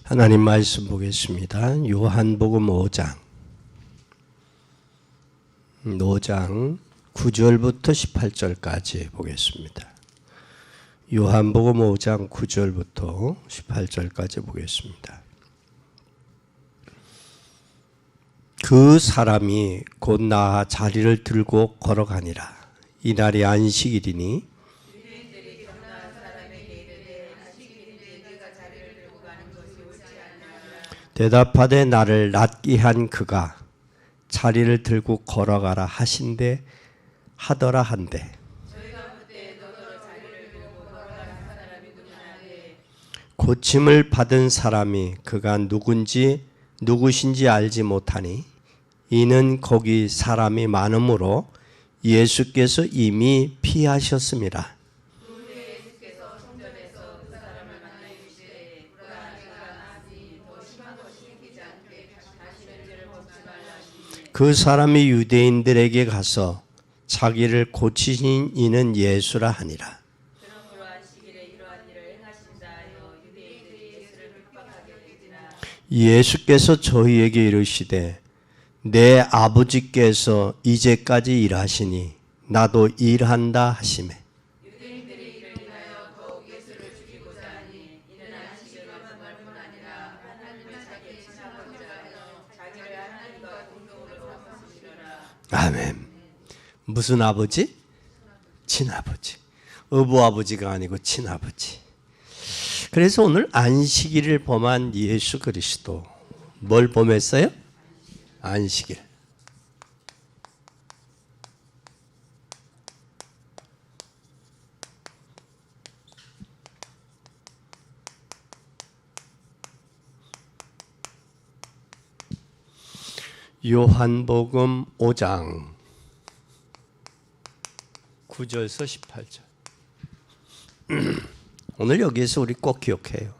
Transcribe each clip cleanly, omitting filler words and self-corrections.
하나님 말씀 보겠습니다. 요한복음 5장 9절부터 18절까지 보겠습니다. 요한복음 5장 9절부터 18절까지 보겠습니다. 그 사람이 곧 나아 자리를 들고 걸어가니라. 이날이 안식일이니 대답하되 나를 낫게 한 그가 자리를 들고 걸어가라 하신대 하더라 한대. 고침을 받은 사람이 그가 누구신지 알지 못하니 이는 거기 사람이 많으므로 예수께서 이미 피하셨음이라. 그 사람이 유대인들에게 가서 자기를 고치신 이는 예수라 하니라. 예수께서 저희에게 이르시되 내 아버지께서 이제까지 일하시니 나도 일한다 하시매. 아멘. 무슨 아버지? 친아버지. 어부아버지가 아니고 친아버지. 그래서 오늘 안식일을 범한 예수 그리스도 뭘 범했어요? 안식일. 요한복음 5장 9절에서 18절. 오늘 여기에서 우리 꼭 기억해요.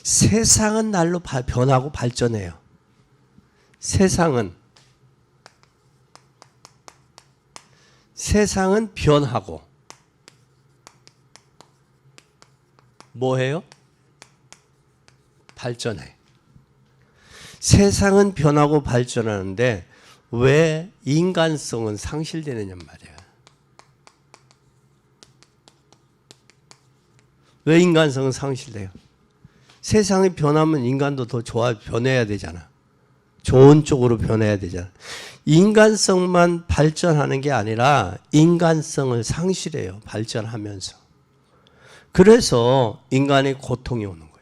세상은 날로 변하고 발전해요. 세상은 변하고 뭐해요? 발전해. 세상은 변하고 발전하는데 왜 인간성은 상실되느냐 말이야. 왜 인간성은 상실돼요? 세상이 변하면 인간도 더 변해야 되잖아. 좋은 쪽으로 변해야 되잖아. 인간성만 발전하는 게 아니라 인간성을 상실해요. 발전하면서. 그래서 인간의 고통이 오는 거예요.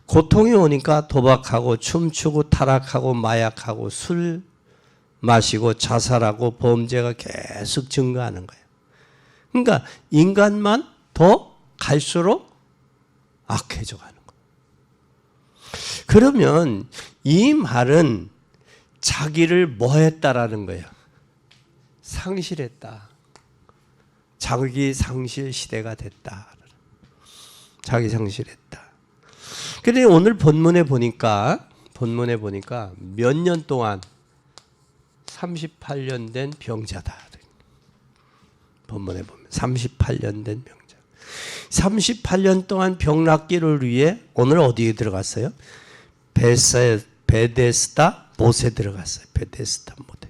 고통이 오니까 도박하고 춤추고 타락하고 마약하고 술 마시고 자살하고 범죄가 계속 증가하는 거예요. 그러니까 인간만 더 갈수록 악해져 가는 거예요. 그러면 이 말은 자기를 뭐 했다라는 거예요? 상실했다. 자기 상실 시대가 됐다. 자기 상실했다. 그런데 오늘 본문에 보니까 몇 년 동안 38년 된 병자다. 본문에 보면 38년 된 병자. 38년 동안 병 낫기를 위해 오늘 어디에 들어갔어요? 베데스다 못에 들어갔어요. 베데스다 못에.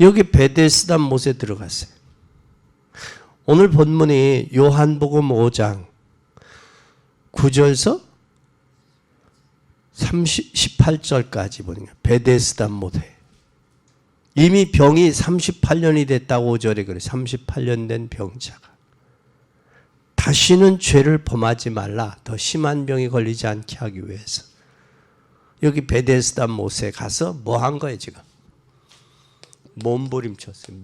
여기 베데스다 못에 들어갔어요. 오늘 본문이 요한복음 5장 9절에서 18절까지 보니까 베데스다 못에. 이미 병이 38년이 됐다고 5절에 그래. 38년 된 병자가. 다시는 죄를 범하지 말라. 더 심한 병이 걸리지 않게 하기 위해서. 여기 베데스다 못에 가서 뭐 한 거예요 지금? 몸부림쳤어요.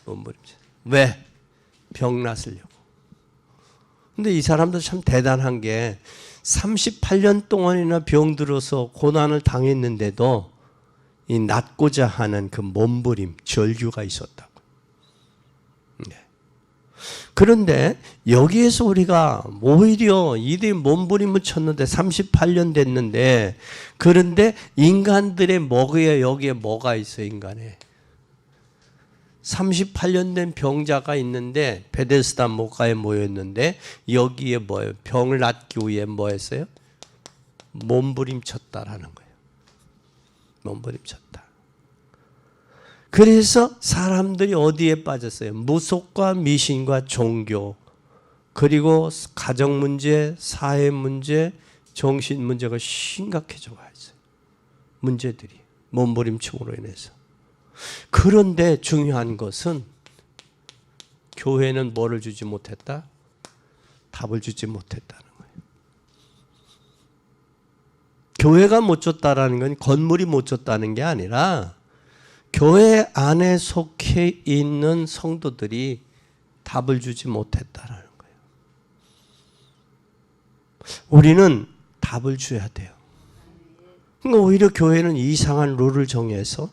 몸부림쳤어요. 왜? 병 낫으려고. 근데 이 사람도 참 대단한 게 38년 동안이나 병들어서 고난을 당했는데도 이 낫고자 하는 그 몸부림, 절규가 있었다고. 네. 그런데 여기에서 우리가 오히려 이들이 몸부림을 쳤는데 38년 됐는데 그런데 인간들의 먹이에 여기에 뭐가 있어 인간에? 38년 된 병자가 있는데 베데스다 목가에 모였는데 여기에 뭐예요? 병을 낫기 위해 뭐 했어요? 몸부림쳤다라는 거예요. 몸부림쳤다. 그래서 사람들이 어디에 빠졌어요? 무속과 미신과 종교, 그리고 가정 문제, 사회 문제, 정신 문제가 심각해져 가 있어요. 문제들이 몸부림침으로 인해서. 그런데 중요한 것은 교회는 뭐를 주지 못했다? 답을 주지 못했다는 거예요. 교회가 못 줬다라는 건 건물이 못 줬다는 게 아니라 교회 안에 속해 있는 성도들이 답을 주지 못했다라는 거예요. 우리는 답을 줘야 돼요. 그러니까 오히려 교회는 이상한 룰을 정해서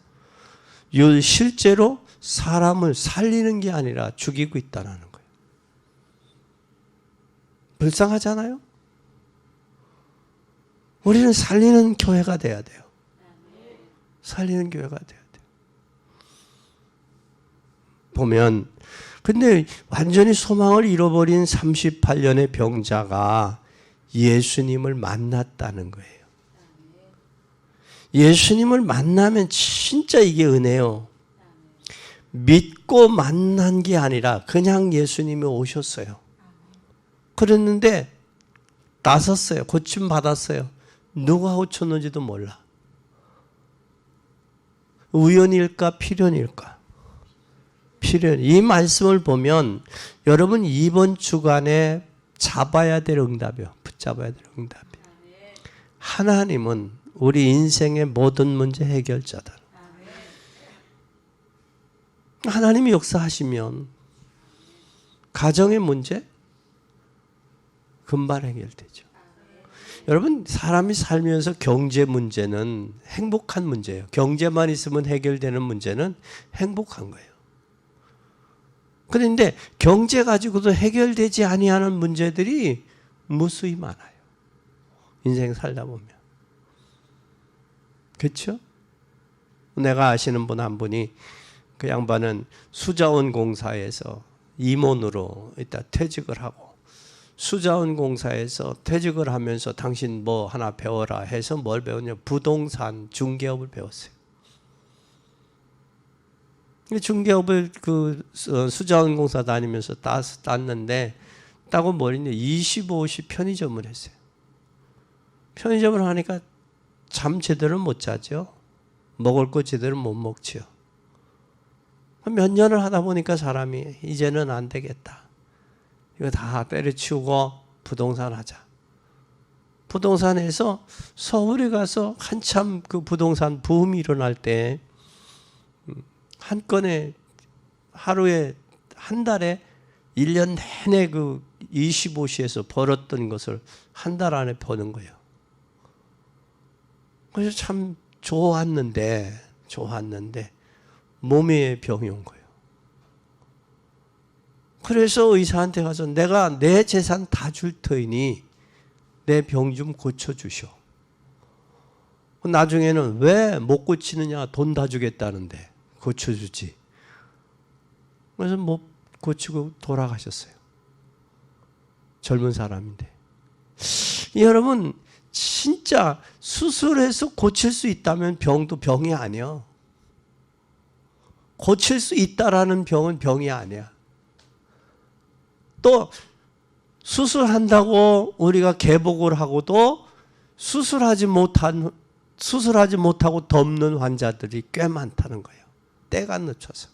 실제로 사람을 살리는 게 아니라 죽이고 있다는 거예요. 불쌍하잖아요? 우리는 살리는 교회가 돼야 돼요. 살리는 교회가 돼야 돼요. 보면 근데 완전히 소망을 잃어버린 38년의 병자가 예수님을 만났다는 거예요. 예수님을 만나면 진짜 이게 은혜요. 믿고 만난 게 아니라 그냥 예수님이 오셨어요. 그랬는데 나섰어요. 고침 받았어요. 누가 고쳤는지도 몰라. 우연일까 필연일까? 필연. 이 말씀을 보면 여러분 이번 주간에 잡아야 될 응답이요. 붙잡아야 될 응답이요. 하나님은 우리 인생의 모든 문제 해결자다. 하나님이 역사하시면 가정의 문제 금방 해결되죠. 여러분 사람이 살면서 경제 문제는 행복한 문제예요. 경제만 있으면 해결되는 문제는 행복한 거예요. 그런데 경제 가지고도 해결되지 아니하는 문제들이 무수히 많아요. 인생 살다 보면. 그렇죠? 내가 아시는 분 한 분이 그 양반은 수자원 공사에서 임원으로 일단 퇴직을 하고 수자원 공사에서 퇴직을 하면서 당신 뭐 하나 배워라 해서 뭘 배웠냐? 부동산 중개업을 배웠어요. 중개업을 그 수자원 공사 다니면서 땄는데 따고 뭐랬냐? 25시 편의점을 했어요. 편의점을 하니까 잠 제대로 못 자죠. 먹을 거 제대로 못 먹지요. 몇 년을 하다 보니까 사람이 이제는 안 되겠다. 이거 다 때려치우고 부동산 하자. 부동산에서 서울에 가서 한참 그 부동산 붐이 일어날 때 한 건에 하루에 한 달에 1년 내내 그 25시에서 벌었던 것을 한 달 안에 버는 거예요. 그래서 참 좋았는데 몸에 병이 온 거예요. 그래서 의사한테 가서 내가 내 재산 다 줄 터이니 내 병 좀 고쳐주시오. 나중에는 왜 못 고치느냐? 돈 다 주겠다는데 고쳐주지. 그래서 못 고치고 돌아가셨어요. 젊은 사람인데. 여러분 진짜 수술해서 고칠 수 있다면 병도 병이 아니야. 고칠 수 있다라는 병은 병이 아니야. 또 수술한다고 우리가 개복을 하고도 수술하지 못하고 덮는 환자들이 꽤 많다는 거예요. 때가 늦춰서.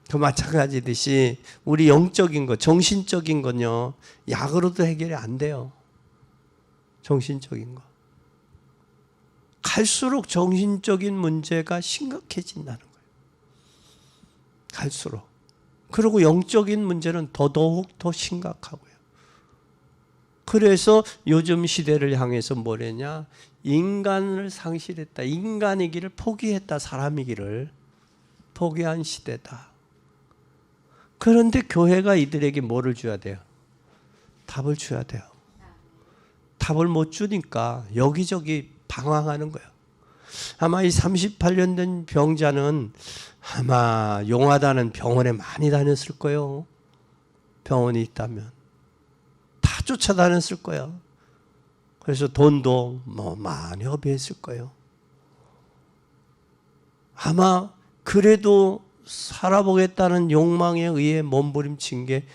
그 마찬가지듯이 우리 영적인 것, 정신적인 건요, 약으로도 해결이 안 돼요. 정신적인 거. 갈수록 정신적인 문제가 심각해진다는 거예요. 갈수록. 그리고 영적인 문제는 더더욱 더 심각하고요. 그래서 요즘 시대를 향해서 뭐랬냐? 인간을 상실했다. 인간이기를 포기했다. 사람이기를 포기한 시대다. 그런데 교회가 이들에게 뭐를 줘야 돼요? 답을 줘야 돼요. 답을 못 주니까 여기저기 방황하는 거예요. 아마 이 38년 된 병자는 아마 용하다는 병원에 많이 다녔을 거예요. 병원이 있다면 다 쫓아다녔을 거야. 그래서 돈도 뭐 많이 허비했을 거예요. 아마 그래도 살아보겠다는 욕망에 의해 몸부림친 게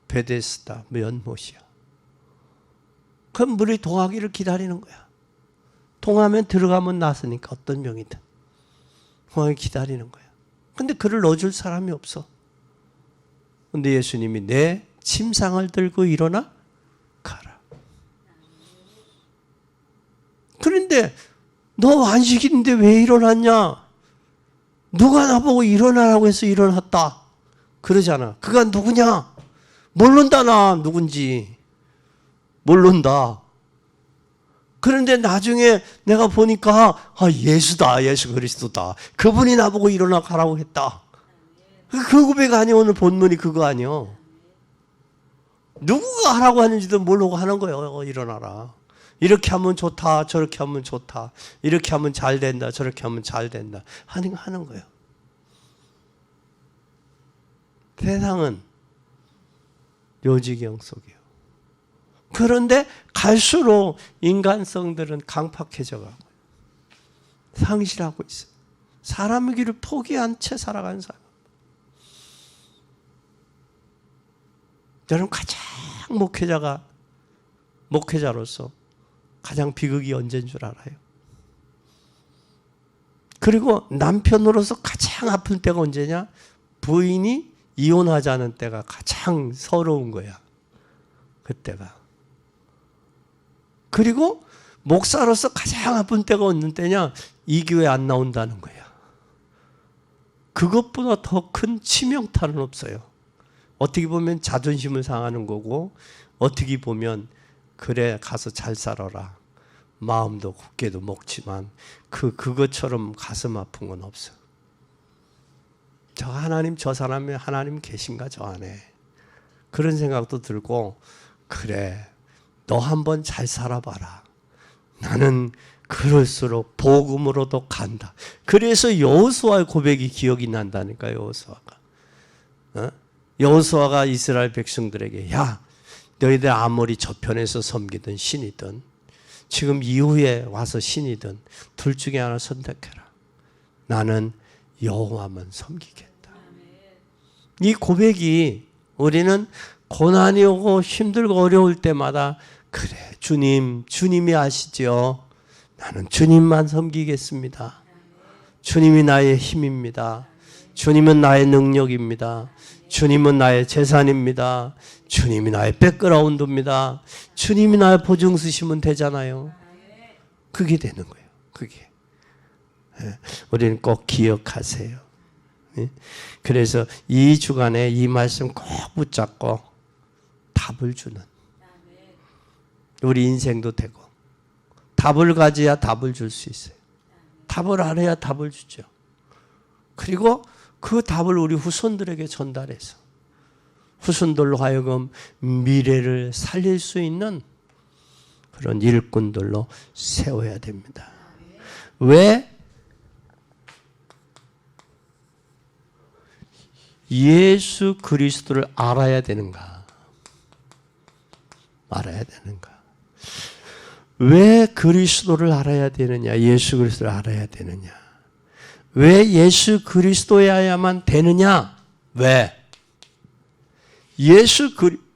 베데스다 연못이야. 그 물이 동하기를 기다리는 거야. 동하면 들어가면 나서니까 어떤 병이든 동하기 기다리는 거야. 근데 그를 넣어줄 사람이 없어. 근데 예수님이 내 침상을 들고 일어나 가라. 그런데 너 안식일인데 왜 일어났냐? 누가 나보고 일어나라고 해서 일어났다 그러잖아. 그가 누구냐? 모른다. 나 누군지 모른다. 그런데 나중에 내가 보니까 예수다. 예수 그리스도다. 그분이 나보고 일어나 가라고 했다. 그 고백 아니야. 오늘 본문이 그거 아니야. 누구가 하라고 하는지도 모르고 하는 거예요. 일어나라. 이렇게 하면 좋다. 저렇게 하면 좋다. 이렇게 하면 잘 된다. 저렇게 하면 잘 된다. 하는 거예요. 세상은 요지경 속이에요. 그런데 갈수록 인간성들은 강팍해져 가고 상실하고 있어요. 사람의 길을 포기한 채 살아가는 사람. 여러분 가장 목회자로서 가장 비극이 언제인 줄 알아요? 그리고 남편으로서 가장 아픈 때가 언제냐? 부인이 이혼하자는 때가 가장 서러운 거야. 그때가. 그리고 목사로서 가장 아픈 때가 어느 때냐? 이 교회 안 나온다는 거야. 그것보다 더 큰 치명타는 없어요. 어떻게 보면 자존심을 상하는 거고, 어떻게 보면 그래 가서 잘 살아라. 마음도 굳게도 먹지만 그것처럼 가슴 아픈 건 없어. 저 하나님, 저 사람이 하나님 계신가 저 안에. 그런 생각도 들고, 그래 너 한번 잘 살아봐라. 나는 그럴수록 복음으로도 간다. 그래서 여호수아의 고백이 기억이 난다니까. 여호수아가 이스라엘 백성들에게, 야 너희들 아무리 저편에서 섬기든 신이든 지금 이후에 와서 신이든 둘 중에 하나 선택해라. 나는 여호와만 섬기겠다. 이 고백이 우리는 고난이 오고 힘들고 어려울 때마다, 그래 주님이 아시죠. 나는 주님만 섬기겠습니다. 주님이 나의 힘입니다. 주님은 나의 능력입니다. 주님은 나의 재산입니다. 주님이 나의 백그라운드입니다. 주님이 나의 보증 쓰시면 되잖아요. 그게 되는 거예요. 그게. 우리는 꼭 기억하세요. 그래서 이 주간에 이 말씀 꼭 붙잡고 답을 주는, 우리 인생도 되고, 답을 가져야 답을 줄 수 있어요. 답을 알아야 답을 주죠. 그리고 그 답을 우리 후손들에게 전달해서 후손들로 하여금 미래를 살릴 수 있는 그런 일꾼들로 세워야 됩니다. 왜? 예수 그리스도를 알아야 되는가? 알아야 되는가? 왜 그리스도를 알아야 되느냐? 예수 그리스도를 알아야 되느냐? 왜 예수 그리스도여야만 되느냐? 왜? 예수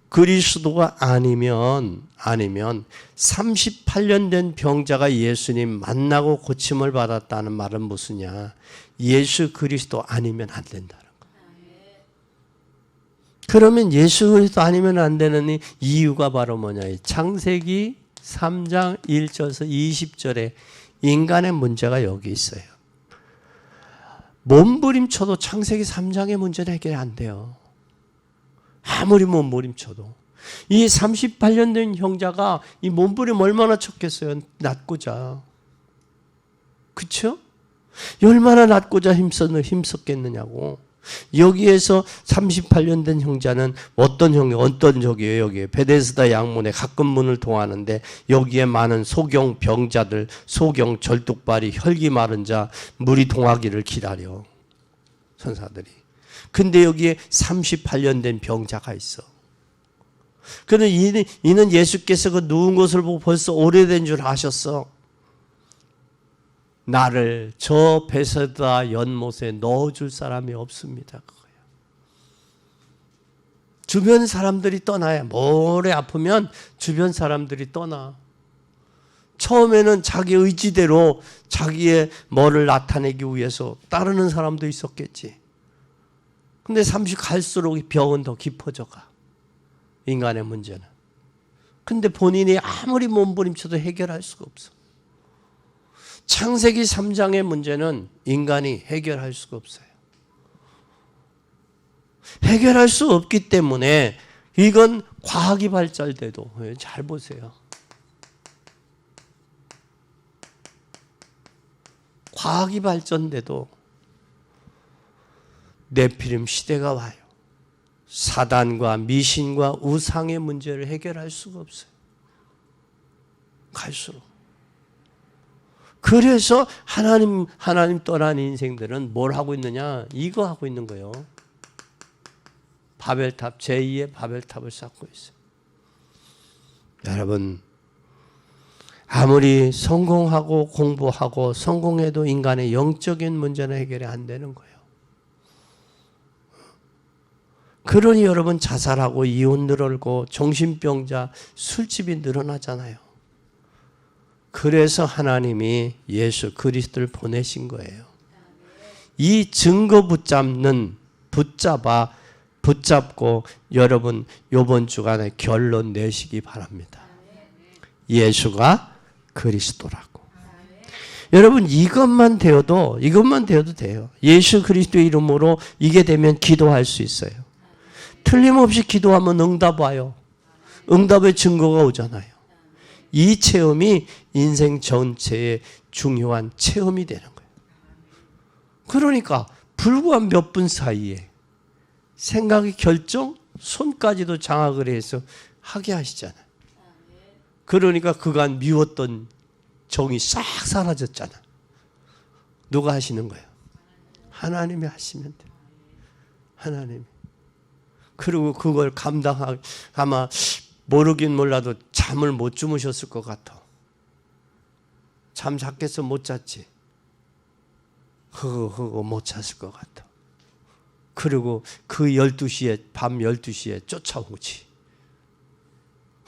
그리스도가 아니면 38년 된 병자가 예수님 만나고 고침을 받았다는 말은 무엇이냐? 예수 그리스도 아니면 안 된다는 거예요. 그러면 예수 그리스도 아니면 안 되는 이유가 바로 뭐냐? 창세기 3장 1절에서 20절에 인간의 문제가 여기 있어요. 몸부림쳐도 창세기 3장의 문제는 해결이 안 돼요. 아무리 몸부림쳐도. 이 38년 된 형제가 이 몸부림 얼마나 쳤겠어요. 낫고자. 그렇죠? 얼마나 낫고자 힘썼겠느냐고. 여기에서 38년 된 형제는 어떤 적이에요? 여기에 베데스다 양문에 가끔 문을 통하는데 여기에 많은 소경 병자들, 소경 절뚝발이 혈기 마른 자 물이 통하기를 기다려. 천사들이. 근데 여기에 38년 된 병자가 있어. 그는 이는 예수께서 그 누운 것을 보고 벌써 오래된 줄 아셨어. 나를 저 베데스다 연못에 넣어줄 사람이 없습니다. 그거야. 주변 사람들이 떠나야. 모래 아프면 주변 사람들이 떠나. 처음에는 자기 의지대로 자기의 뭐를 나타내기 위해서 따르는 사람도 있었겠지. 근데 30 갈수록 병은 더 깊어져 가. 인간의 문제는. 근데 본인이 아무리 몸부림쳐도 해결할 수가 없어. 창세기 3장의 문제는 인간이 해결할 수가 없어요. 해결할 수 없기 때문에 이건 과학이 발달돼도 잘 보세요. 과학이 발전돼도 네피림 시대가 와요. 사단과 미신과 우상의 문제를 해결할 수가 없어요. 갈수록. 그래서 하나님 떠난 인생들은 뭘 하고 있느냐? 이거 하고 있는 거예요. 바벨탑, 제2의 바벨탑을 쌓고 있어요. 여러분, 아무리 성공하고 공부하고 성공해도 인간의 영적인 문제는 해결이 안 되는 거예요. 그러니 여러분 자살하고 이혼 늘어나고 정신병자, 술집이 늘어나잖아요. 그래서 하나님이 예수 그리스도를 보내신 거예요. 이 증거 붙잡고 여러분 이번 주간에 결론 내시기 바랍니다. 예수가 그리스도라고. 여러분 이것만 되어도 돼요. 예수 그리스도의 이름으로 이게 되면 기도할 수 있어요. 틀림없이 기도하면 응답 와요. 응답의 증거가 오잖아요. 이 체험이 인생 전체의 중요한 체험이 되는 거예요. 그러니까 불과 몇 분 사이에 생각의 결정, 손까지도 장악을 해서 하게 하시잖아요. 그러니까 그간 미웠던 정이 싹 사라졌잖아. 누가 하시는 거예요? 하나님이 하시면 돼요. 하나님이. 그리고 그걸 아마 모르긴 몰라도 잠을 못 주무셨을 것 같아. 잠 잤겠어? 못 잤지? 그거 못 잤을 것 같아. 그리고 그 12시에, 밤 12시에 쫓아오지.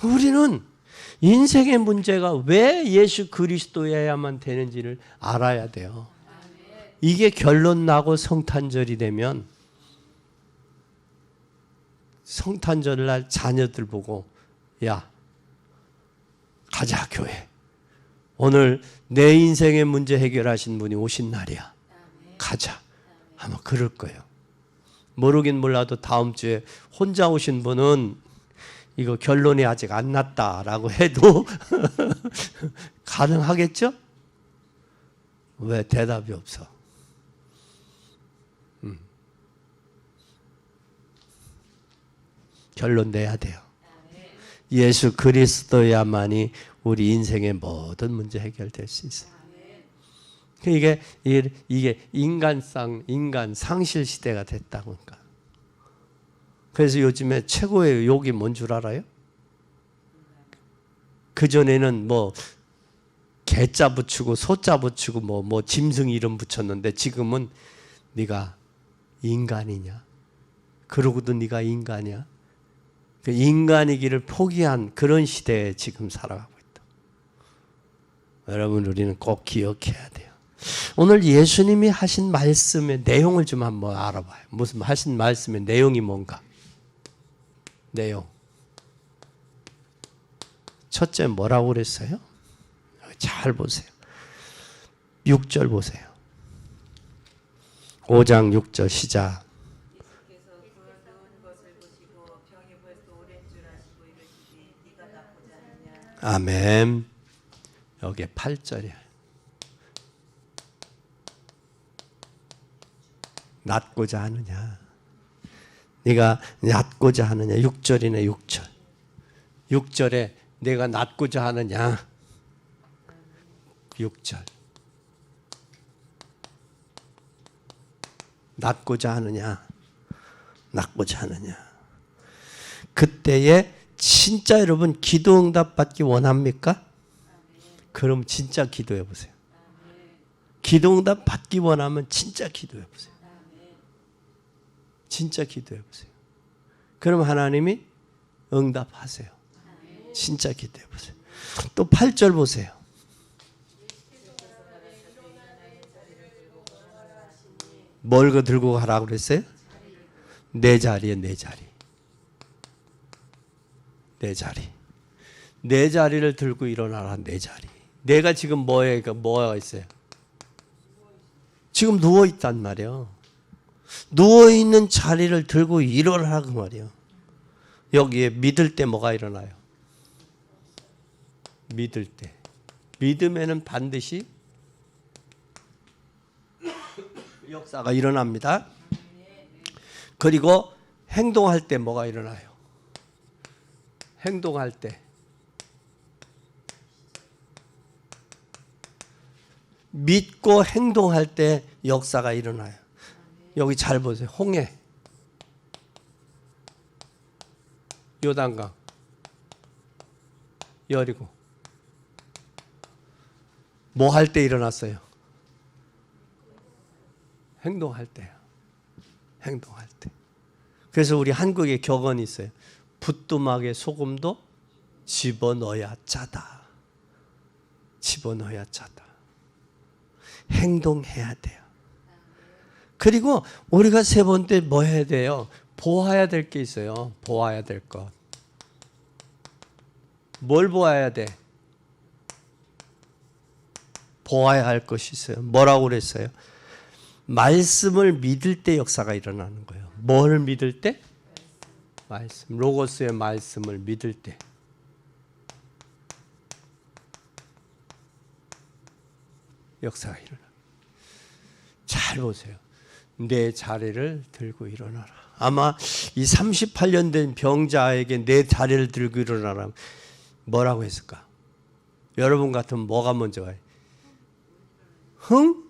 우리는 인생의 문제가 왜 예수 그리스도여야만 되는지를 알아야 돼요. 이게 결론 나고 성탄절이 되면 성탄절 날 자녀들 보고 야 가자 교회. 오늘 내 인생의 문제 해결하신 분이 오신 날이야. 가자. 아마 그럴 거예요. 모르긴 몰라도 다음 주에 혼자 오신 분은 이거 결론이 아직 안 났다라고 해도 가능하겠죠? 왜 대답이 없어? 결론 내야 돼요. 예수 그리스도야만이 우리 인생의 모든 문제 해결될 수 있어요. 이게 인간 상실 시대가 됐다니까. 그래서 요즘에 최고의 욕이 뭔 줄 알아요? 그전에는 뭐 개자 붙이고 소자 붙이고 뭐 짐승 이름 붙였는데 지금은 네가 인간이냐? 그러고도 네가 인간이야? 그 인간이기를 포기한 그런 시대에 지금 살아가고 있다. 여러분 우리는 꼭 기억해야 돼요. 오늘 예수님이 하신 말씀의 내용을 좀 한번 알아봐요. 무슨 하신 말씀의 내용이 뭔가? 내용. 첫째 뭐라고 그랬어요? 잘 보세요. 6절 보세요. 5장 6절 시작. 아멘. 여기 8절이야. 낳고자 하느냐. 네가 낳고자 하느냐. 6절이네 6절. 6절에 내가 낳고자 하느냐. 6절. 낳고자 하느냐. 낳고자 하느냐. 그때에 진짜 여러분 기도 응답 받기 원합니까? 그럼 진짜 기도해 보세요. 기도 응답 받기 원하면 진짜 기도해 보세요. 진짜 기도해 보세요. 그럼 하나님이 응답하세요. 진짜 기도해 보세요. 또 8절 보세요. 뭘 들고 가라고 그랬어요? 내 자리에 내 자리. 내 자리. 내 자리를 들고 일어나라. 내 자리. 내가 지금 뭐가 있어요? 지금 누워 있단 말이에요. 누워 있는 자리를 들고 일어나라 그 말이에요. 여기에 믿을 때 뭐가 일어나요? 믿을 때. 믿음에는 반드시 역사가 일어납니다. 그리고 행동할 때 뭐가 일어나요? 행동할 때 믿고 행동할 때 역사가 일어나요. 여기 잘 보세요. 홍해, 요단강, 여리고 뭐 할 때 일어났어요? 행동할 때요. 행동할 때. 그래서 우리 한국에 격언이 있어요. 부뚜막에 소금도 집어넣어야 짜다. 집어넣어야 짜다. 행동해야 돼요. 그리고 우리가 세 번째 뭐 해야 돼요? 보아야 될 게 있어요. 보아야 될 것. 뭘 보아야 돼? 보아야 할 것이 있어요. 뭐라고 그랬어요? 말씀을 믿을 때 역사가 일어나는 거예요. 뭘 믿을 때? 말씀. 로고스의 말씀을 믿을 때. 역사가 일어나. 잘 보세요. 내 자리를 들고 일어나라. 아마 이 38년 된 병자에게 내 자리를 들고 일어나라. 뭐라고 했을까? 여러분 같으면 뭐가 먼저 와요? 흥?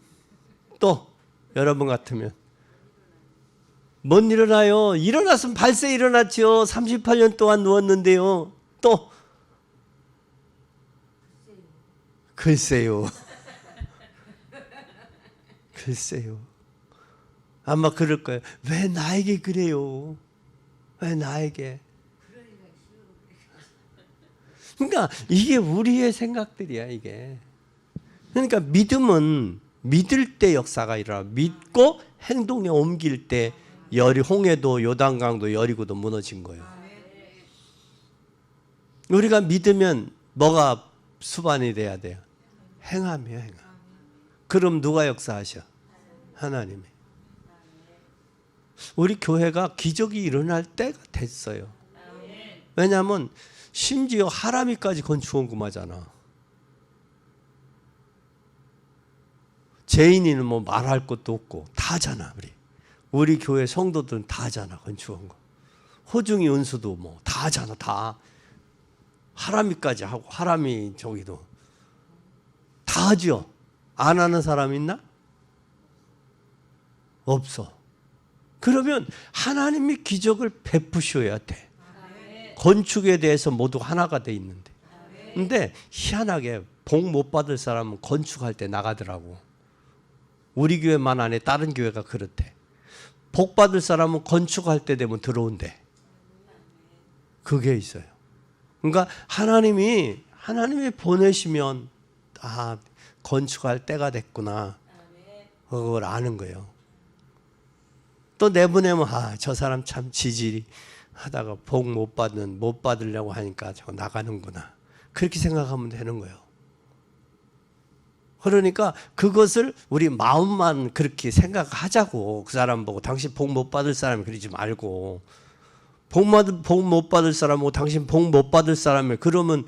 또 여러분 같으면 못 일어나요. 일어났으면 발세 일어났죠. 38년 동안 누웠는데요. 또 글쎄요. 글쎄요. 아마 그럴 거예요. 왜 나에게 그래요? 왜 나에게? 그러니까 이게 우리의 생각들이야 이게. 그러니까 믿음은 믿을 때 역사가 일어나. 믿고 행동에 옮길 때 홍해도 요단강도 여리고도 무너진 거예요. 우리가 믿으면 뭐가 수반이 돼야 돼요? 행함이에요. 행함. 그럼 누가 역사하셔? 하나님이. 우리 교회가 기적이 일어날 때가 됐어요. 왜냐하면 심지어 하람이까지 건축원 금하잖아. 제인이는 뭐 말할 것도 없고 다 하잖아. 우리 교회 성도들은 다 하잖아. 건축원 금. 호중이 은수도 뭐 다 하잖아. 다. 하람이까지 하고 하람이 저기도 다 하죠. 안 하는 사람 있나? 없어. 그러면 하나님이 기적을 베푸셔야 돼. 건축에 대해서 모두 하나가 돼 있는데. 근데 희한하게 복 못 받을 사람은 건축할 때 나가더라고. 우리 교회만 아니라 다른 교회가 그렇대. 복 받을 사람은 건축할 때 되면 들어온대. 그게 있어요. 그러니까 하나님이 보내시면 건축할 때가 됐구나. 그걸 아는 거예요. 또 내보내면 저 사람 참 지질이 하다가 복 못 받으려고 하니까 저거 나가는구나. 그렇게 생각하면 되는 거예요. 그러니까 그것을 우리 마음만 그렇게 생각하자고. 그 사람 보고 당신 복 못 받을 사람이 그러지 말고 복 못 받을 사람하고 당신 복 못 받을 사람이 그러면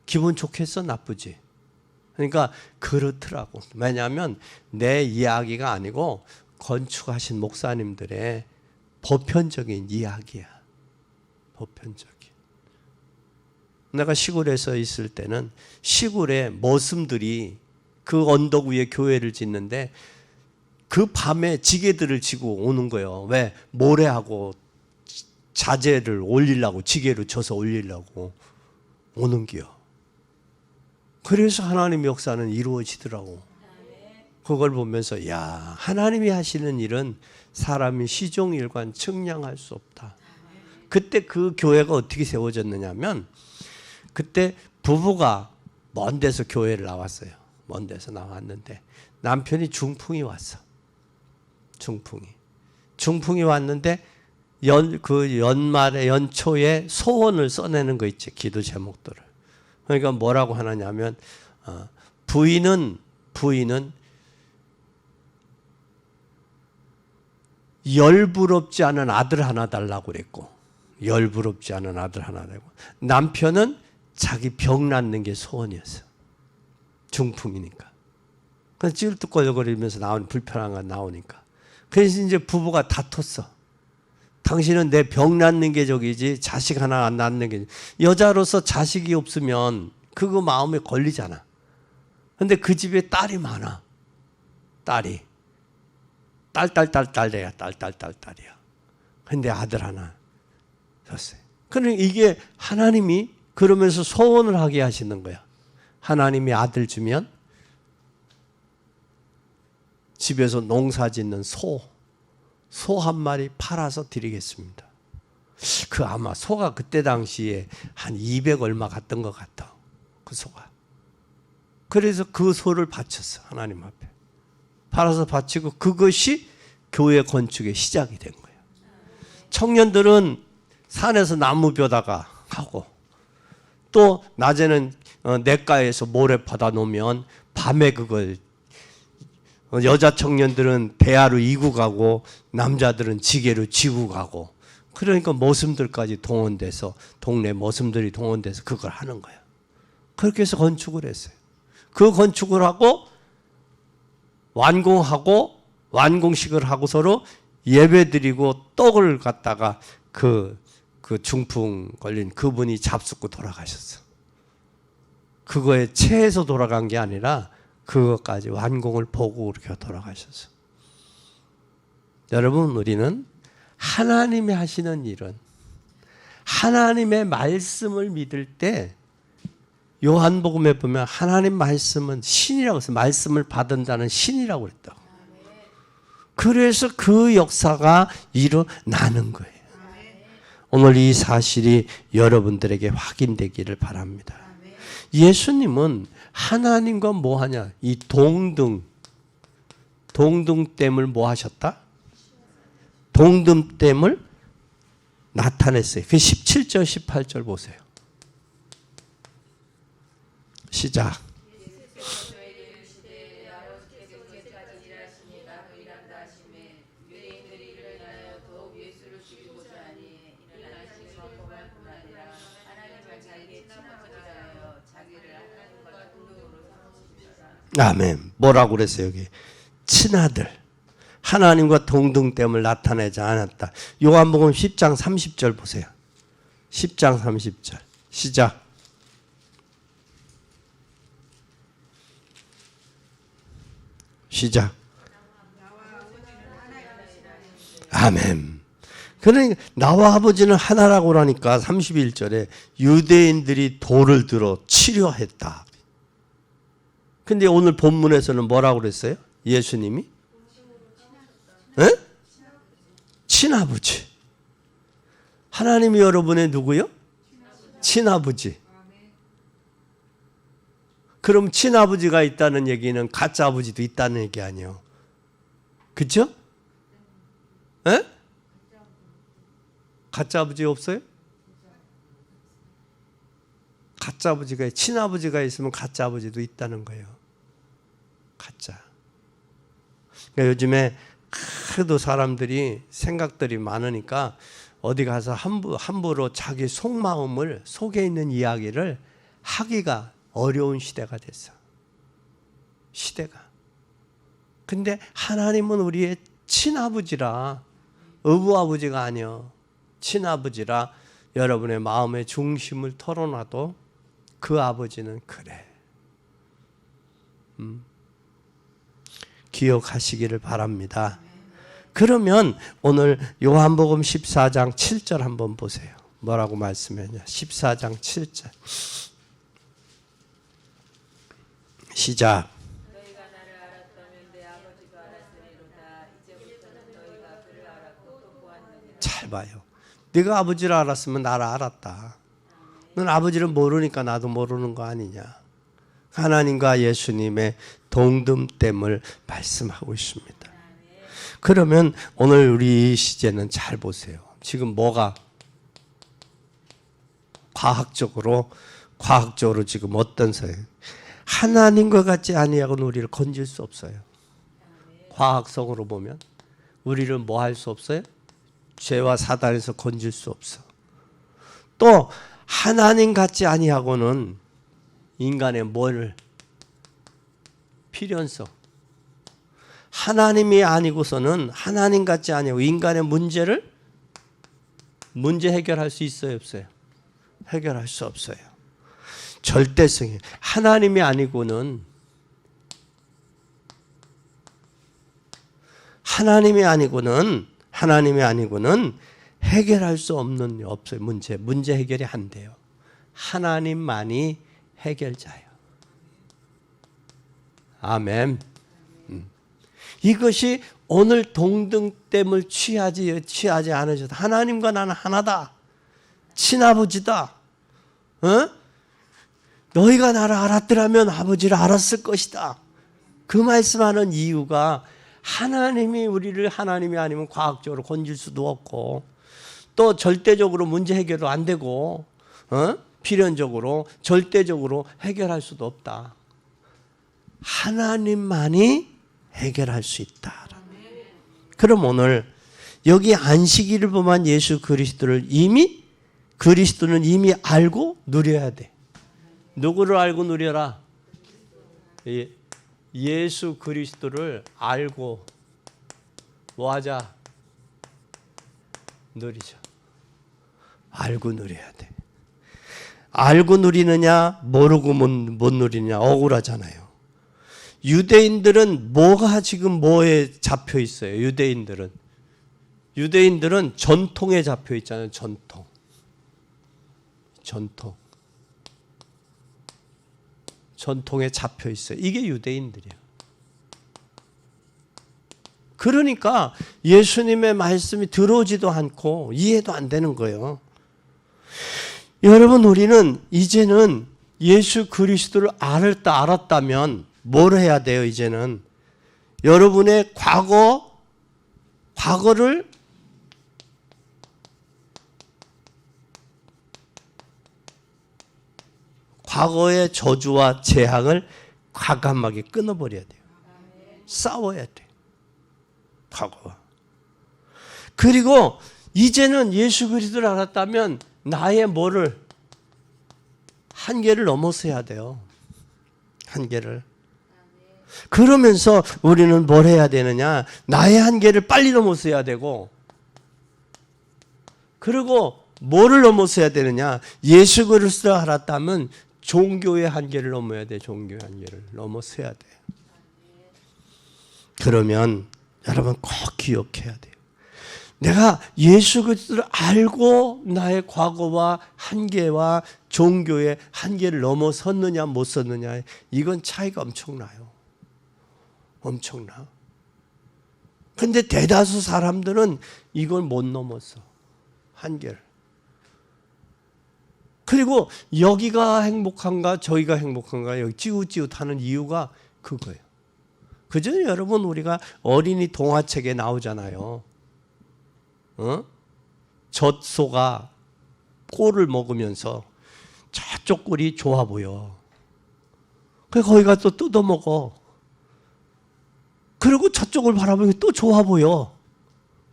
기분 좋겠어? 나쁘지? 그러니까 그렇더라고. 왜냐하면 내 이야기가 아니고 건축하신 목사님들의 보편적인 이야기야. 보편적인. 내가 시골에서 있을 때는 시골의 머슴들이 그 언덕 위에 교회를 짓는데 그 밤에 지게들을 지고 오는 거예요. 왜? 모래하고 자재를 올리려고, 지게로 져서 올리려고 오는 기요. 그래서 하나님의 역사는 이루어지더라고. 그걸 보면서 야, 하나님이 하시는 일은 사람이 시종일관 측량할 수 없다. 그때 그 교회가 어떻게 세워졌느냐면 그때 부부가 먼 데서 교회를 나왔어요. 먼 데서 나왔는데 남편이 중풍이 왔어. 중풍이 왔는데 그 연말에 연초에 소원을 써내는 거 있지. 기도 제목들을. 그러니까 뭐라고 하느냐면 부인은 열부럽지 않은 아들 하나 달라고 그랬고, 열부럽지 않은 아들 하나 달고, 남편은 자기 병 낫는 게 소원이었어. 중풍이니까. 그래서 찔뚝거려거리면서 나오는 불편한 거 나오니까. 그래서 이제 부부가 다퉜어. 당신은 내 병 낫는 게 저기지 자식 하나 안 낳는 게. 여자로서 자식이 없으면 그거 마음에 걸리잖아. 근데 그 집에 딸이 많아. 딸이. 딸이야. 근데 아들 하나 줬어요. 그러니까 이게 하나님이 그러면서 소원을 하게 하시는 거야. 하나님이 아들 주면 집에서 농사 짓는 소 한 마리 팔아서 드리겠습니다. 그 아마 소가 그때 당시에 한 200 얼마 갔던 것 같아. 그 소가. 그래서 그 소를 바쳤어. 하나님 앞에. 팔아서 바치고 그것이 교회 건축의 시작이 된 거예요. 청년들은 산에서 나무 벼다가 하고 또 낮에는 냇가에서 모래 퍼다 놓으면 밤에 그걸 여자 청년들은 대야로 이고 가고 남자들은 지게로 지고 가고 그러니까 머슴들까지 동원돼서 동네 머슴들이 동원돼서 그걸 하는 거예요. 그렇게 해서 건축을 했어요. 그 건축을 하고 완공하고 완공식을 하고 서로 예배드리고 떡을 갖다가 그 중풍 걸린 그분이 잡숫고 돌아가셨어. 그거에 체해서 돌아간 게 아니라 그것까지 완공을 보고 그렇게 돌아가셨어. 여러분, 우리는 하나님이 하시는 일은 하나님의 말씀을 믿을 때 요한복음에 보면 하나님 말씀은 신이라고 해서 말씀을 받은 자는 신이라고 그랬다고. 그래서 그 역사가 일어나는 거예요. 오늘 이 사실이 여러분들에게 확인되기를 바랍니다. 예수님은 하나님과 뭐 하냐? 이 동등됨을 뭐 하셨다? 동등됨을 나타냈어요. 그 17절, 18절 보세요. 시작. 아멘. 뭐라고 그랬어요 여기? 친아들. 하나님과 동등됨을 나타내지 않았다. 요한복음 10장 30절 보세요. 10장 30절. 시작. 시작. 아멘. 그러니까 나와 아버지는 하나라고 하니까 31절에 유대인들이 돌을 들어 치려했다. 근데 오늘 본문에서는 뭐라고 그랬어요? 예수님이? 에? 친아버지. 하나님이 여러분의 누구요? 친아버지. 그럼 친아버지가 있다는 얘기는 가짜 아버지도 있다는 얘기 아니에요. 그렇죠? 에? 가짜 아버지 없어요? 가짜 아버지가 친아버지가 있으면 가짜 아버지도 있다는 거예요. 가짜. 그러니까 요즘에 하도 사람들이 생각들이 많으니까 어디 가서 함부로 자기 속마음을 속에 있는 이야기를 하기가 어려운 시대가 됐어. 시대가. 근데 하나님은 우리의 친아버지라. 어부아버지가 아니요. 친아버지라 여러분의 마음의 중심을 털어놔도 그 아버지는 그래. 기억하시기를 바랍니다. 그러면 오늘 요한복음 14장 7절 한번 보세요. 뭐라고 말씀했냐? 14장 7절. 시작. 너희가 나를 알았다면 내 아버지도 알았으리로다. 이제부터는 너희가 그를 알았고 또 보았느니라. 잘 봐요. 네가 아버지를 알았으면 나를 알았다. 넌 아버지를 모르니까 나도 모르는 거 아니냐. 하나님과 예수님의 동등됨을 말씀하고 있습니다. 그러면 오늘 우리 이 시제는 잘 보세요. 지금 뭐가 과학적으로 지금 어떤 사회 하나님과 같지 아니하고는 우리를 건질 수 없어요. 과학적으로 보면 우리를 뭐 할 수 없어요? 죄와 사단에서 건질 수 없어. 또 하나님 같지 아니하고는 인간의 뭐를 필연성 하나님이 아니고서는 하나님 같지 아니하고 인간의 문제 해결할 수 있어요, 없어요? 해결할 수 없어요. 절대성이 하나님이 아니고는 해결할 수 없는 없어요. 문제 해결이 안 돼요. 하나님만이 해결자예요. 아멘. 이것이 오늘 동등됨을 취하지 않으셔도 하나님과 나는 하나다. 친아버지다. 너희가 나를 알았더라면 아버지를 알았을 것이다. 그 말씀하는 이유가 하나님이 우리를 하나님이 아니면 과학적으로 건질 수도 없고 또 절대적으로 문제 해결도 안 되고 필연적으로 절대적으로 해결할 수도 없다. 하나님만이 해결할 수 있다. 그럼 오늘 여기 안식일을 범한 예수 그리스도는 이미 알고 누려야 돼. 누구를 알고 누려라? 예수 그리스도를 알고 뭐하자? 누리자. 알고 누려야 돼. 알고 누리느냐 모르고 못 누리느냐 억울하잖아요. 유대인들은 뭐가 지금 뭐에 잡혀 있어요? 유대인들은 전통에 잡혀 있잖아요. 전통에 잡혀 있어요. 이게 유대인들이에요. 그러니까 예수님의 말씀이 들어오지도 않고 이해도 안 되는 거예요. 여러분 우리는 이제는 예수 그리스도를 알았다면 뭘 해야 돼요? 이제는 여러분의 과거를 과거의 저주와 재앙을 과감하게 끊어버려야 돼요. 싸워야 돼요. 과거와. 그리고 이제는 예수 그리스도를 알았다면 나의 뭐를 한계를 넘어서야 돼요. 한계를. 그러면서 우리는 뭘 해야 되느냐? 나의 한계를 빨리 넘어서야 되고 그리고 뭐를 넘어서야 되느냐? 예수 그리스도를 알았다면 종교의 한계를 넘어야 돼. 종교의 한계를 넘어서야 돼. 그러면 여러분 꼭 기억해야 돼요. 내가 예수 그리스도를 알고 나의 과거와 한계와 종교의 한계를 넘어섰느냐 못 섰느냐 이건 차이가 엄청나요. 엄청나. 근데 대다수 사람들은 이걸 못 넘었어. 한계를. 그리고 여기가 행복한가 저기가 행복한가 여기 찌웃찌웃하는 이유가 그거예요. 그전에 여러분 우리가 어린이 동화책에 나오잖아요. 젖소가 꼴을 먹으면서 저쪽 꼴이 좋아 보여. 그래서 거기 가서 또 뜯어먹어. 그리고 저쪽을 바라보면 또 좋아 보여.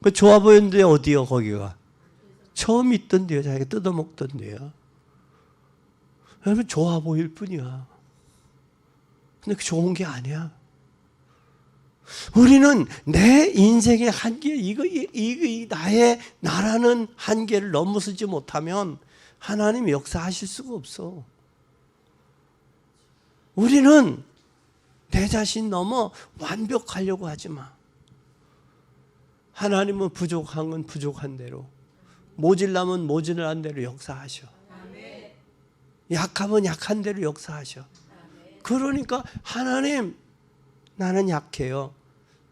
그 좋아 보였는데 어디요 거기가? 처음 있던 데요. 자기가 뜯어먹던 데요. 여러분 좋아 보일 뿐이야. 근데 그 좋은 게 아니야. 우리는 내 인생의 한계, 이거 나의 나라는 한계를 넘어서지 못하면 하나님 역사하실 수가 없어. 우리는 내 자신 넘어 완벽하려고 하지 마. 하나님은 부족한 건 부족한 대로, 모질라면 모질란 대로 역사하셔. 약하면 약한 대로 역사하셔. 그러니까 하나님, 나는 약해요.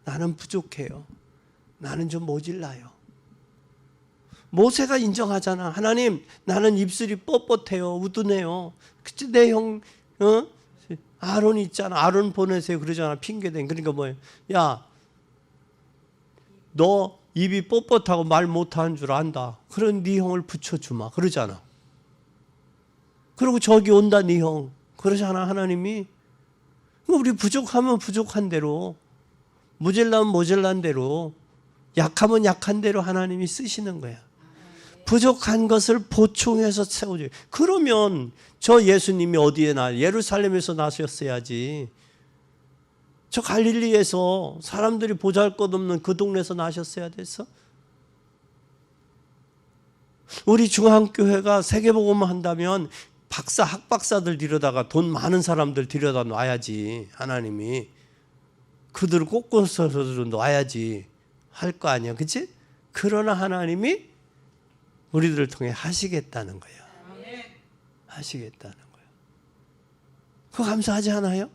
나는 부족해요. 나는 좀 모질라요. 모세가 인정하잖아. 하나님, 나는 입술이 뻣뻣해요. 우둔해요. 그치, 내 형, 아론 있잖아. 아론 보내세요. 그러잖아. 핑계댄. 그러니까 뭐예요? 야, 너 입이 뻣뻣하고 말 못하는 줄 안다. 그럼 네 형을 붙여주마. 그러잖아. 그리고 저기 온다 네 형. 그러잖아 하나님이. 우리 부족하면 부족한 대로, 모질라면 모질란 대로, 약하면 약한 대로 하나님이 쓰시는 거야. 부족한 것을 보충해서 채워줘요. 그러면 저 예수님이 어디에 예루살렘에서 나셨어야지. 저 갈릴리에서 사람들이 보잘것없는 그 동네에서 나셨어야 됐어? 우리 중앙교회가 세계복음을 한다면 학박사들 데려다가 돈 많은 사람들 데려다 놔야지. 하나님이 그들을 꽂고서 놔야지 할 거 아니야, 그치? 그러나 하나님이 우리들을 통해 하시겠다는 거예요. 하시겠다는 거예요. 그거 감사하지 않아요?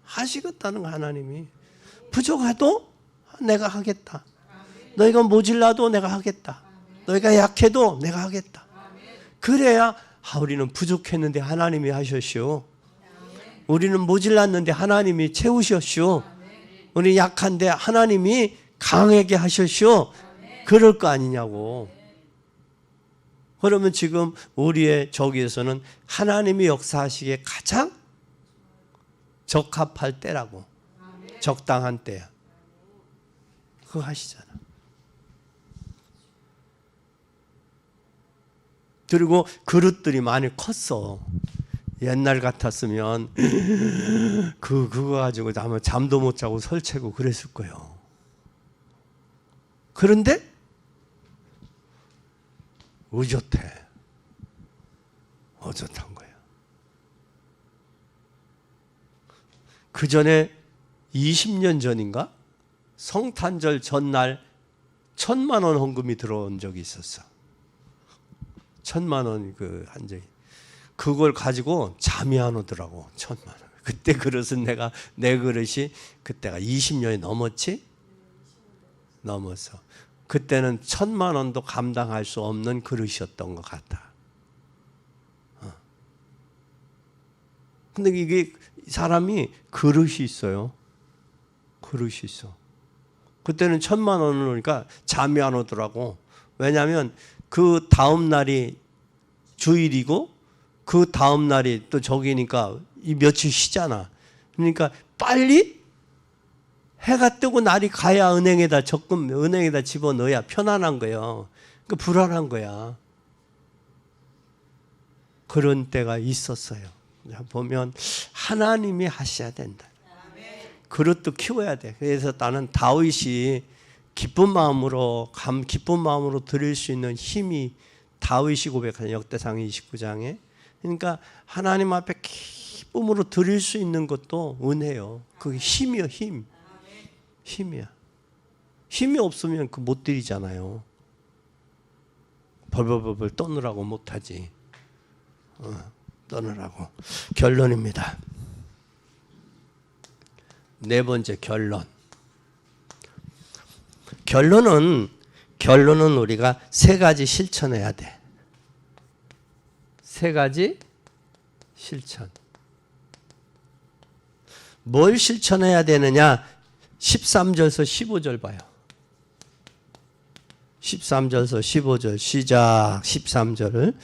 하시겠다는 거. 하나님이 부족해도 내가 하겠다. 너희가 모질라도 내가 하겠다. 너희가 약해도 내가 하겠다. 그래야 우리는 부족했는데 하나님이 하셨시오. 우리는 모질랐는데 하나님이 채우셨시오. 우리 약한데 하나님이 강하게 하셨시오. 그럴 거 아니냐고. 그러면 지금 우리의 저기에서는 하나님이 역사하시기에 가장 적합할 때라고. 적당한 때야. 그거 하시잖아. 그리고 그릇들이 많이 컸어. 옛날 같았으면 그거 가지고 아마 잠도 못 자고 설치고 그랬을 거예요. 그런데 어젓한 거야. 그 전에 20년 전인가 성탄절 전날 1,000만 원 헌금이 들어온 적이 있었어. 1,000만 원 한 적이. 그걸 가지고 잠이 안 오더라고. 1,000만 원. 그때 그릇은 내 그릇이 그때가 20년이 넘었지? 넘었어. 그때는 1,000만 원도 감당할 수 없는 그릇이었던 것 같아. 근데 이게 사람이 그릇이 있어요. 그릇이 있어. 그때는 1,000만 원을 넣으니까 잠이 안 오더라고. 왜냐하면 그 다음 날이 주일이고 그 다음 날이 또 저기니까 이 며칠 쉬잖아. 그러니까 빨리 해가 뜨고 날이 가야 은행에다 집어넣어야 편안한 거예요. 그러니까 불안한 거야. 그런 때가 있었어요. 보면 하나님이 하셔야 된다. 그릇도 키워야 돼. 그래서 나는 다윗이 기쁜 마음으로 드릴 수 있는 힘이, 다윗이 고백하는 역대상 29장에, 그러니까 하나님 앞에 기쁨으로 드릴 수 있는 것도 은혜요. 그게 힘이요, 힘. 힘이야. 힘이 없으면 그 못 드리잖아요. 벌벌벌 떠느라고 못하지. 떠느라고. 결론입니다. 네 번째 결론. 결론은 우리가 세 가지 실천해야 돼. 세 가지 실천. 뭘 실천해야 되느냐? 13절에서 15절 봐요. 13절에서 15절 시작. 13절을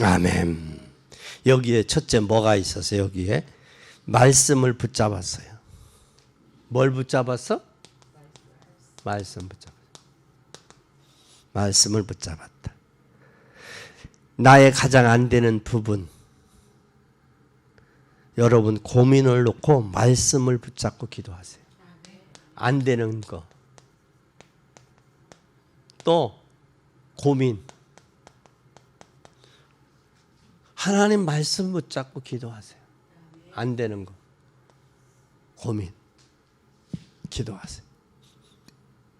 아멘. 여기에 첫째 뭐가 있었어요? 여기에 말씀을 붙잡았어요. 뭘 붙잡았어? 말씀 붙잡았어. 말씀을 붙잡았다. 나의 가장 안 되는 부분, 여러분 고민을 놓고 말씀을 붙잡고 기도하세요. 안 되는 거, 또 고민, 하나님 말씀 붙잡고 기도하세요. 안 되는 거, 고민, 기도하세요.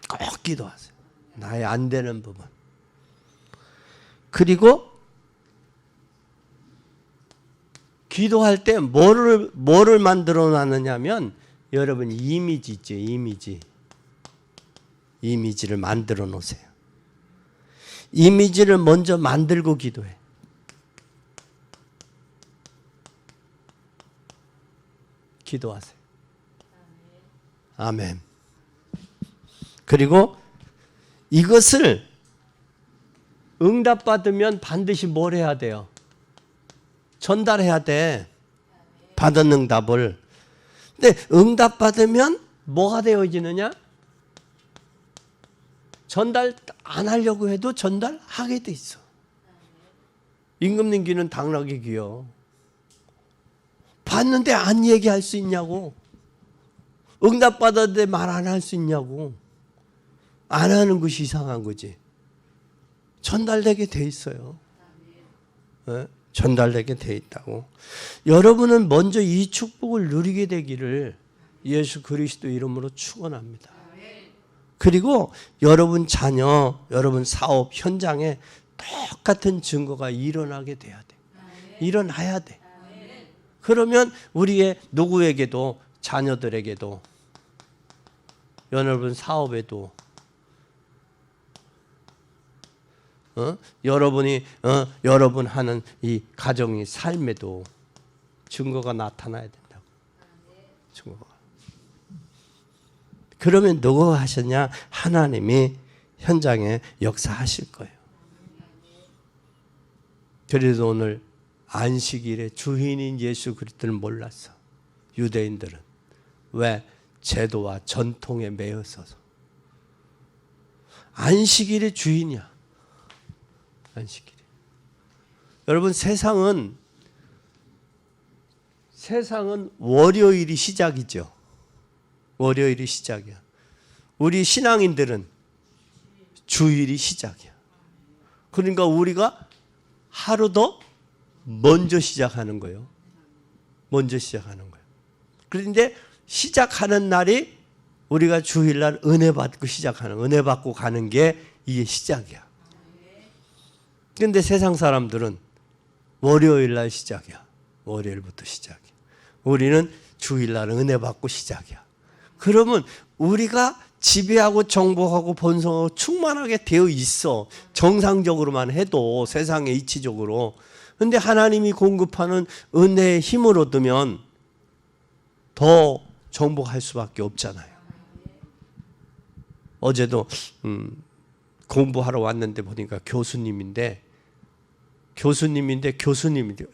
꼭 기도하세요. 나의 안 되는 부분. 그리고 기도할 때 뭐를 만들어 놨느냐면 여러분 이미지 있죠. 이미지를 만들어 놓으세요. 이미지를 먼저 만들고 기도해. 기도하세요. 아멘. 그리고 이것을 응답받으면 반드시 뭘 해야 돼요? 전달해야 돼. 받은 응답을. 근데 응답받으면 뭐가 되어지느냐? 전달 안 하려고 해도 전달하게 돼 있어. 임금님 귀는 당나귀 귀요. 봤는데 안 얘기할 수 있냐고. 응답받았는데 말 안 할 수 있냐고. 안 하는 것이 이상한 거지. 전달되게 돼 있어요. 네? 전달되게 돼 있다고. 여러분은 먼저 이 축복을 누리게 되기를 예수 그리스도 이름으로 축원합니다. 그리고 여러분 자녀, 여러분 사업 현장에 똑같은 증거가 일어나게 돼야 돼. 일어나야 돼. 그러면 우리의 누구에게도, 자녀들에게도, 여러분 사업에도, 여러분 하는 이 가정의 삶에도 증거가 나타나야 된다고. 증거가. 그러면 누가 하셨냐? 하나님이 현장에 역사하실 거예요. 그래도 오늘 안식일에 주인인 예수 그리스도를 몰랐어. 유대인들은. 왜? 제도와 전통에 매여서서. 안식일의 주인이야. 안식일이. 여러분 세상은 월요일이 시작이죠. 월요일이 시작이야. 우리 신앙인들은 주일이 시작이야. 그러니까 우리가 하루 더 먼저 시작하는 거예요. 먼저 시작하는 거예요. 그런데 시작하는 날이 우리가 주일날 은혜 받고 시작하는, 은혜 받고 가는 게 이게 시작이야. 그런데 세상 사람들은 월요일날 시작이야. 월요일부터 시작이야. 우리는 주일날 은혜 받고 시작이야. 그러면 우리가 지배하고 정복하고 번성하고 충만하게 되어 있어. 정상적으로만 해도 세상에 이치적으로. 그런데 하나님이 공급하는 은혜의 힘을 얻으면 더 정복할 수밖에 없잖아요. 어제도 공부하러 왔는데 보니까 교수님인데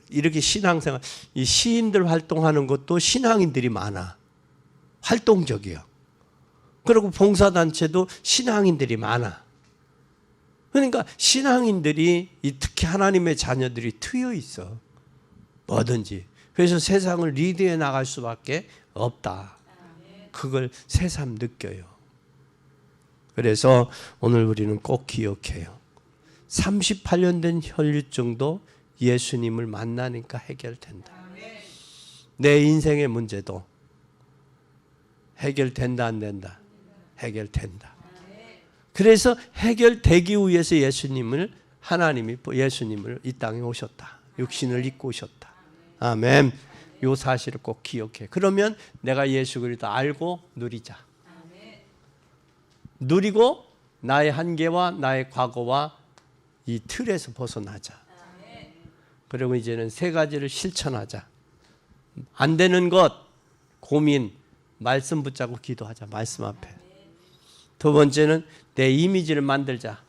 이렇게 신앙생활, 이 시인들 활동하는 것도 신앙인들이 많아. 활동적이야. 그리고 봉사단체도 신앙인들이 많아. 그러니까 신앙인들이, 특히 하나님의 자녀들이 트여 있어. 뭐든지. 그래서 세상을 리드해 나갈 수밖에 없다. 그걸 새삼 느껴요. 그래서 오늘 우리는 꼭 기억해요. 38년 된 혈류증도 예수님을 만나니까 해결된다. 내 인생의 문제도 해결된다, 안 된다? 해결된다. 그래서 해결되기 위해서 하나님이 예수님을 이 땅에 오셨다. 육신을 입고 오셨다. 아멘. 이 사실을 꼭 기억해. 그러면 내가 예수 그리스도 알고 누리자. 누리고 나의 한계와 나의 과거와 이 틀에서 벗어나자. 그리고 이제는 세 가지를 실천하자. 안 되는 것, 고민, 말씀 붙잡고 기도하자. 말씀 앞에. 두 번째는 내 이미지를 만들자.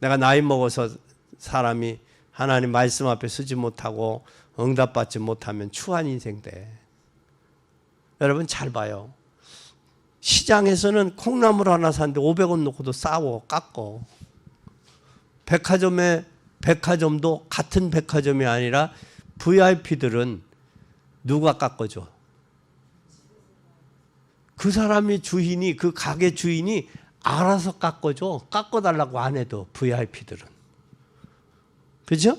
내가 나이 먹어서 사람이 하나님 말씀 앞에 서지 못하고 응답받지 못하면 추한 인생 돼. 여러분 잘 봐요. 시장에서는 콩나물 하나 사는데 500원 놓고도 싸워 깎고, 백화점도 같은 백화점이 아니라 VIP들은 누가 깎아줘? 그 사람이 주인이, 그 가게 주인이 알아서 깎아줘. 깎아달라고 안 해도 VIP들은. 그죠?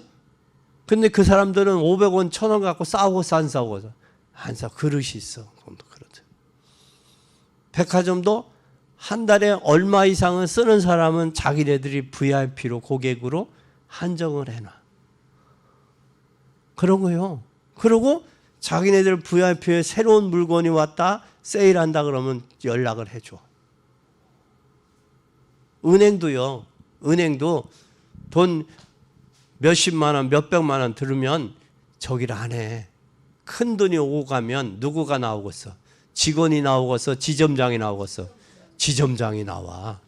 근데 그 사람들은 500원, 1000원 갖고 싸우고 안 싸우고 안 싸워. 그릇이 있어. 그러죠. 백화점도 한 달에 얼마 이상은 쓰는 사람은 자기네들이 VIP로 고객으로 한정을 해놔. 그런 거요. 그리고 자기네들 VIP에 새로운 물건이 왔다 세일한다 그러면 연락을 해줘. 은행도요. 은행도 돈 몇십만 원, 몇백만 원 들으면 저기를 안 해. 큰 돈이 오고 가면 누구가 나오겠어? 직원이 나오겠어? 지점장이 나오겠어? 지점장이 나와.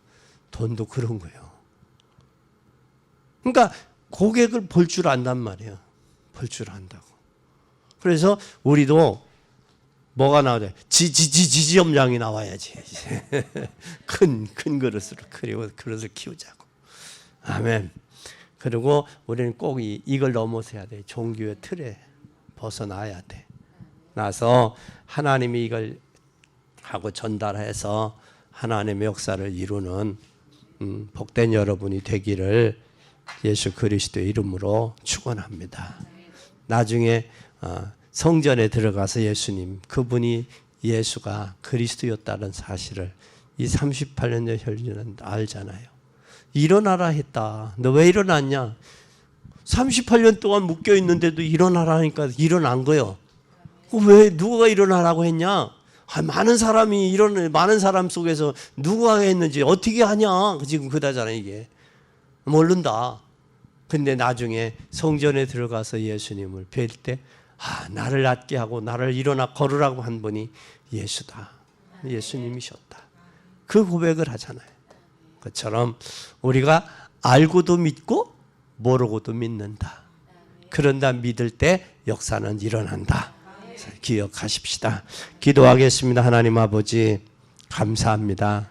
돈도 그런 거예요. 그러니까 고객을 볼 줄 안단 말이에요. 볼 줄 안다고. 그래서 우리도 뭐가 나와야 돼? 지점장이 나와야지. 큰 그릇으로 그리고 그릇을 키우자고. 아멘. 그리고 우리는 꼭 이걸 넘어서야 돼. 종교의 틀에 벗어나야 돼. 나서 하나님이 이걸 하고 전달해서 하나님의 역사를 이루는 복된 여러분이 되기를 예수 그리스도의 이름으로 축원합니다. 나중에 성전에 들어가서 예수님, 그분이 예수가 그리스도였다는 사실을 이 38년 전 혈유는 알잖아요. 일어나라 했다. 너 왜 일어났냐? 38년 동안 묶여 있는데도 일어나라 하니까 일어난 거예요. 왜 누가 일어나라고 했냐? 많은 사람 속에서 누가 했는지 어떻게 하냐? 지금 그다잖아 이게. 모른다. 근데 나중에 성전에 들어가서 예수님을 뵐 때 나를 낫게 하고 나를 일어나 걸으라고 한 분이 예수다. 예수님이셨다. 그 고백을 하잖아요. 그처럼 우리가 알고도 믿고 모르고도 믿는다. 그런다 믿을 때 역사는 일어난다. 기억하십시다. 기도하겠습니다. 하나님 아버지 감사합니다.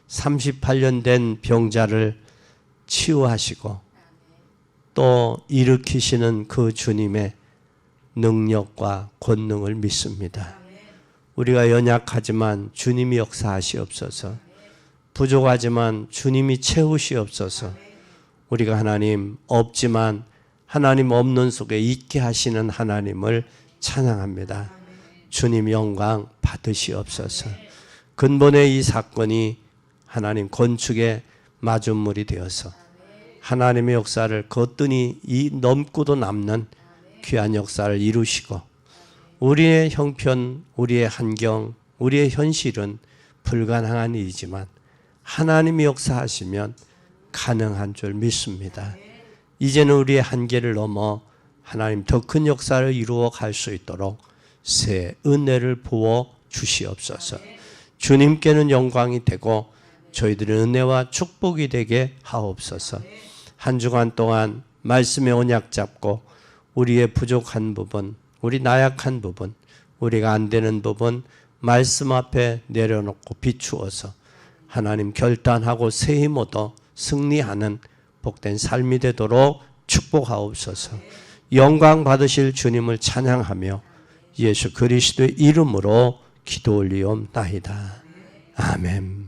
38년 된 병자를 치유하시고 또 일으키시는 그 주님의 능력과 권능을 믿습니다. 우리가 연약하지만 주님이 역사하시옵소서. 부족하지만 주님이 채우시옵소서. 우리가 하나님 없지만 하나님 없는 속에 있게 하시는 하나님을 찬양합니다. 주님 영광 받으시옵소서. 근본의 이 사건이 하나님 건축의 마중물이 되어서 하나님의 역사를 거뜬히 넘고도 남는 귀한 역사를 이루시고 우리의 형편, 우리의 환경, 우리의 현실은 불가능한 일이지만 하나님이 역사하시면 가능한 줄 믿습니다. 이제는 우리의 한계를 넘어 하나님 더 큰 역사를 이루어 갈 수 있도록 새 은혜를 부어 주시옵소서. 주님께는 영광이 되고 저희들의 은혜와 축복이 되게 하옵소서. 한 주간 동안 말씀의 언약 잡고 우리의 부족한 부분, 우리 나약한 부분, 우리가 안 되는 부분 말씀 앞에 내려놓고 비추어서 하나님 결단하고 새 힘 얻어 승리하는 복된 삶이 되도록 축복하옵소서. 영광 받으실 주님을 찬양하며 예수 그리스도의 이름으로 기도 올리옵나이다. 아멘.